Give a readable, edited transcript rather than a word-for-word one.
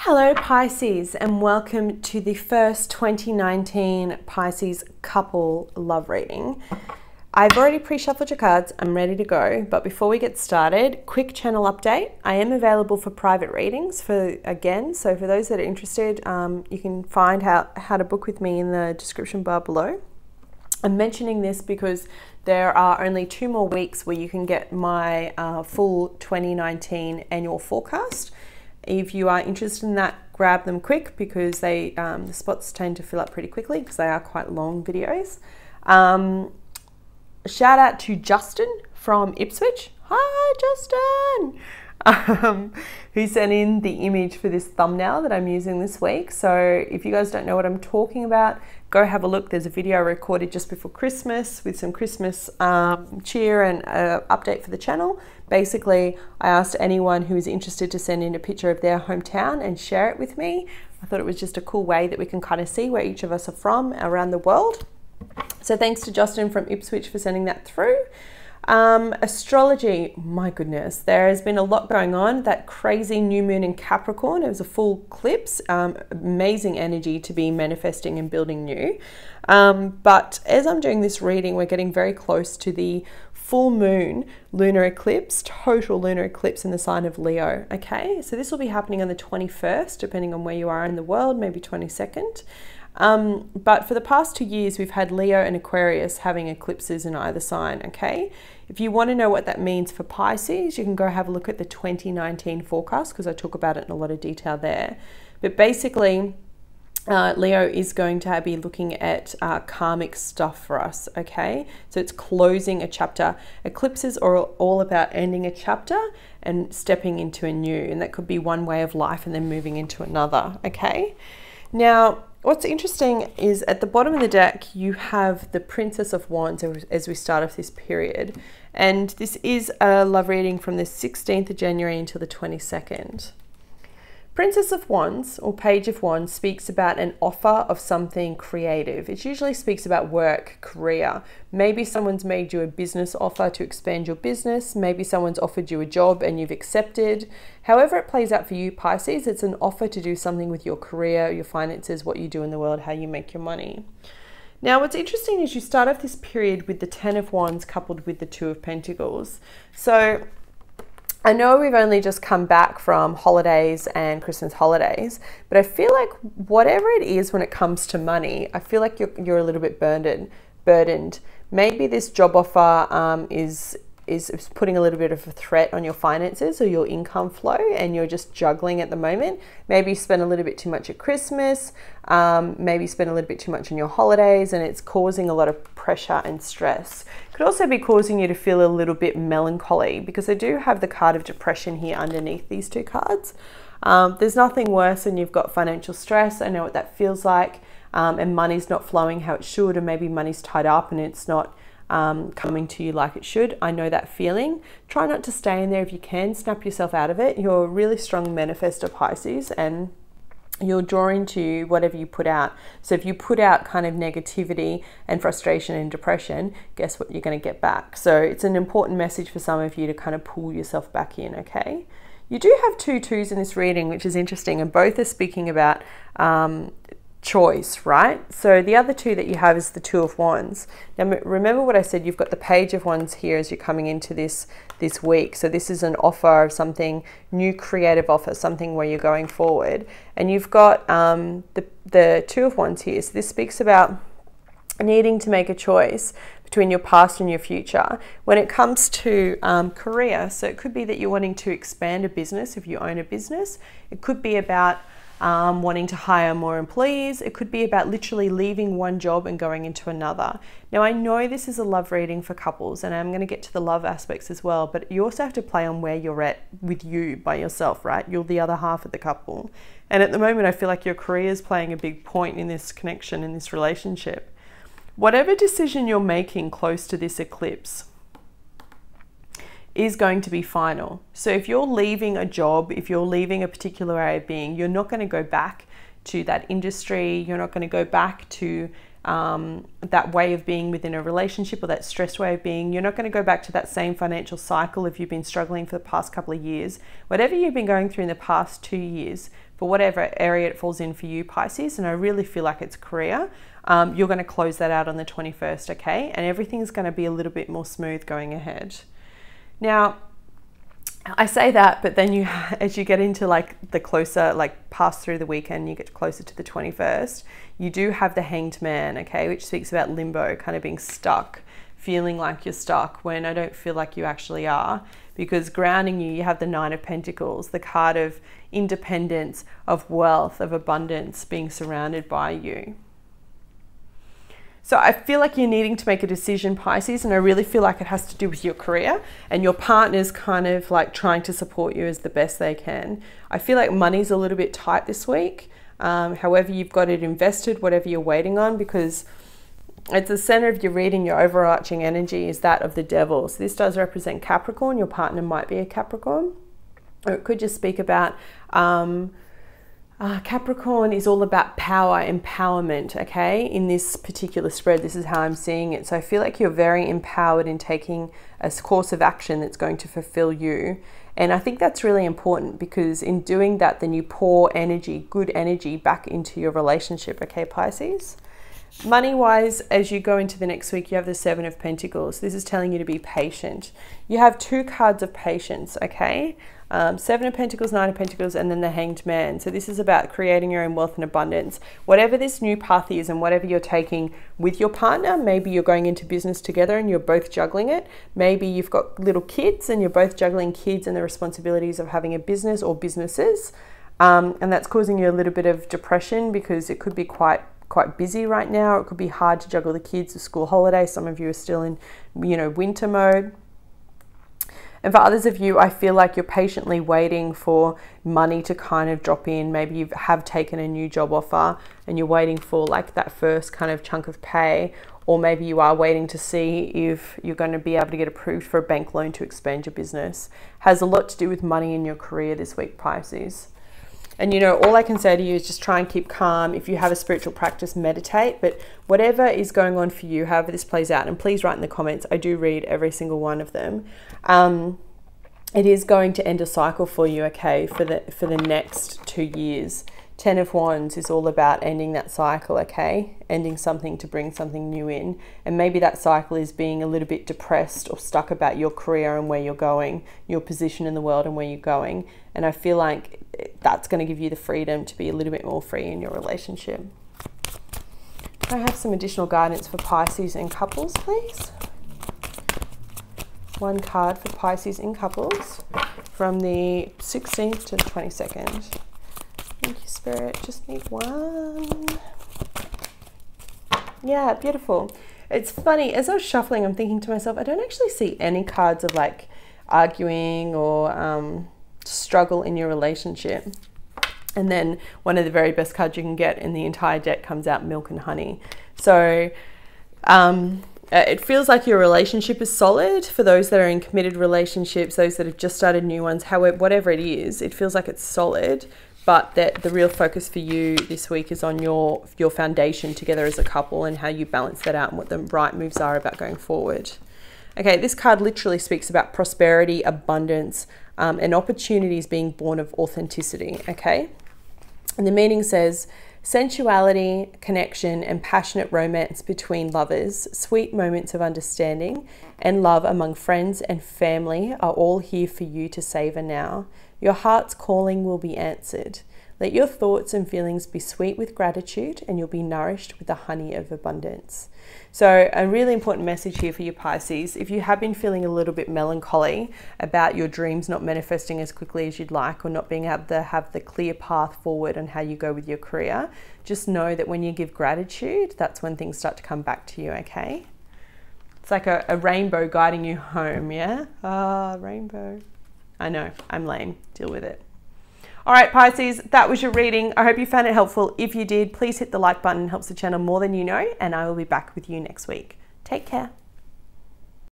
Hello Pisces, and welcome to the first 2019 Pisces couple love reading. I've already pre-shuffled your cards, I'm ready to go, but before we get started, quick channel update. I am available for private readings so for those that are interested, you can find how to book with me in the description bar below. I'm mentioning this because there are only 2 more weeks where you can get my full 2019 annual forecast. If you are interested in that, grab them quick because the spots tend to fill up pretty quickly because they are quite long videos. Shout out to Justin from Ipswich. Hi, Justin! Who sent in the image for this thumbnail that I'm using this week. So if you guys don't know what I'm talking about, go have a look. There's a video I recorded just before Christmas with some Christmas cheer and update for the channel. Basically, I asked anyone who is interested to send in a picture of their hometown and share it with me. I thought it was just a cool way that we can kind of see where each of us are from around the world. So thanks to Justin from Ipswich for sending that through. Astrology, my goodness, there has been a lot going on. That crazy new moon in Capricorn, it was a full eclipse, amazing energy to be manifesting and building new. But as I'm doing this reading, we're getting very close to the full moon lunar eclipse, total lunar eclipse in the sign of Leo. Okay, so this will be happening on the 21st, depending on where you are in the world, maybe 22nd. But for the past 2 years, we've had Leo and Aquarius having eclipses in either sign, okay? If you want to know what that means for Pisces, you can go have a look at the 2019 forecast because I talk about it in a lot of detail there. But basically, Leo is going to be looking at karmic stuff for us, okay? So it's closing a chapter. Eclipses are all about ending a chapter and stepping into a new, and that could be one way of life and then moving into another, okay? Now, what's interesting is at the bottom of the deck, you have the Princess of Wands as we start off this period. And this is a love reading from the 16th of January until the 22nd. Princess of Wands or Page of Wands speaks about an offer of something creative. It usually speaks about work, career. Maybe someone's made you a business offer to expand your business. Maybe someone's offered you a job and you've accepted. However it plays out for you, Pisces, it's an offer to do something with your career, your finances, what you do in the world, how you make your money. Now, what's interesting is you start off this period with the 10 of Wands coupled with the 2 of Pentacles. So I know we've only just come back from holidays and Christmas holidays, but I feel like whatever it is when it comes to money, I feel like you're a little bit burdened. Maybe this job offer is putting a little bit of a threat on your finances or your income flow, and you're just juggling at the moment. Maybe you spend a little bit too much at Christmas, maybe you spend a little bit too much on your holidays, and it's causing a lot of pressure and stress. Could also be causing you to feel a little bit melancholy because I do have the card of depression here underneath these 2 cards. There's nothing worse than you've got financial stress. I know what that feels like, and money's not flowing how it should, or maybe money's tied up and it's not coming to you like it should. I know that feeling. Try not to stay in there if you can. Snap yourself out of it. You're a really strong manifestor, Pisces, and you'll draw into whatever you put out. So if you put out kind of negativity and frustration and depression, guess what you're going to get back? So it's an important message for some of you to kind of pull yourself back in, okay? You do have 2 twos in this reading, which is interesting, and both are speaking about choice, right? So the other 2 that you have is the 2 of Wands. Now remember what I said, you've got the Page of Wands here as you're coming into this week. So this is an offer of something new, creative offer, something where you're going forward. And you've got the 2 of Wands here. So this speaks about needing to make a choice between your past and your future when it comes to career. So it could be that you're wanting to expand a business if you own a business. It could be about wanting to hire more employees. It could be about literally leaving one job and going into another. Now, I know this is a love reading for couples, and I'm going to get to the love aspects as well, but you also have to play on where you're at with you by yourself, right? You're the other half of the couple. And at the moment, I feel like your career is playing a big point in this connection, in this relationship. Whatever decision you're making close to this eclipse is going to be final. So if you're leaving a job, if you're leaving a particular way of being, you're not going to go back to that industry. You're not going to go back to that way of being within a relationship, or that stressed way of being. You're not going to go back to that same financial cycle if you've been struggling for the past couple of years. Whatever you've been going through in the past 2 years, for whatever area it falls in for you, Pisces, and I really feel like it's career, you're going to close that out on the 21st, okay? And everything's going to be a little bit more smooth going ahead. Now, I say that, but then you, as you get into like the closer, like pass through the weekend, you get closer to the 21st, you do have the Hanged Man, okay, which speaks about limbo, kind of being stuck, feeling like you're stuck when I don't feel like you actually are, because grounding you, you have the Nine of Pentacles, the card of independence, of wealth, of abundance being surrounded by you. So I feel like you're needing to make a decision, Pisces, and I really feel like it has to do with your career, and your partner's kind of like trying to support you as the best they can. I feel like money's a little bit tight this week. However, you've got it invested, whatever you're waiting on, because it's the center of your reading, your overarching energy is that of the Devil. So this does represent Capricorn. Your partner might be a Capricorn, or it could just speak about Capricorn is all about power, empowerment, okay? In this particular spread, this is how I'm seeing it. So I feel like you're very empowered in taking a course of action that's going to fulfill you. And I think that's really important, because in doing that, then you pour energy, good energy, back into your relationship, okay, Pisces? Money-wise, as you go into the next week, you have the Seven of Pentacles. This is telling you to be patient. You have two cards of patience, okay? Seven of Pentacles, Nine of Pentacles, and then the Hanged Man. So this is about creating your own wealth and abundance. Whatever this new path is and whatever you're taking with your partner, maybe you're going into business together and you're both juggling it. Maybe you've got little kids and you're both juggling kids and the responsibilities of having a business or businesses. And that's causing you a little bit of depression, because it could be quite busy right now. It could be hard to juggle the kids, the school holidays. Some of you are still in, winter mode. And for others of you, I feel like you're patiently waiting for money to kind of drop in. Maybe you have taken a new job offer and you're waiting for like that first kind of chunk of pay, or maybe you are waiting to see if you're going to be able to get approved for a bank loan to expand your business. Has a lot to do with money in your career this week, Pisces. And all I can say to you is just try and keep calm. If you have a spiritual practice, meditate. But whatever is going on for you, however this plays out, and please write in the comments. I do read every single one of them. It is going to end a cycle for you, okay, for the next 2 years. 10 of Wands is all about ending that cycle, okay? Ending something to bring something new in. And maybe that cycle is being a little bit depressed or stuck about your career and where you're going, your position in the world and where you're going. And I feel like that's going to give you the freedom to be a little bit more free in your relationship. Can I have some additional guidance for Pisces and couples, please? One card for Pisces and couples from the 16th to the 22nd. Thank you, Spirit. Just need one. Yeah, beautiful. It's funny, as I was shuffling, I'm thinking to myself, I don't actually see any cards of like arguing or struggle in your relationship. And then one of the very best cards you can get in the entire deck comes out, Milk and Honey. So it feels like your relationship is solid for those that are in committed relationships, those that have just started new ones, however, whatever it is, it feels like it's solid. But that the real focus for you this week is on your foundation together as a couple, and how you balance that out and what the right moves are about going forward. Okay, this card literally speaks about prosperity, abundance, and opportunities being born of authenticity, okay? And the meaning says, sensuality, connection, and passionate romance between lovers, sweet moments of understanding, and love among friends and family are all here for you to savor now. Your heart's calling will be answered. Let your thoughts and feelings be sweet with gratitude, and you'll be nourished with the honey of abundance. So a really important message here for you, Pisces. If you have been feeling a little bit melancholy about your dreams not manifesting as quickly as you'd like, or not being able to have the clear path forward on how you go with your career, just know that when you give gratitude, that's when things start to come back to you, okay? It's like a rainbow guiding you home, yeah? Ah, rainbow. I know, I'm lame. Deal with it. All right, Pisces, that was your reading. I hope you found it helpful. If you did, please hit the like button. It helps the channel more than you know, and I will be back with you next week. Take care.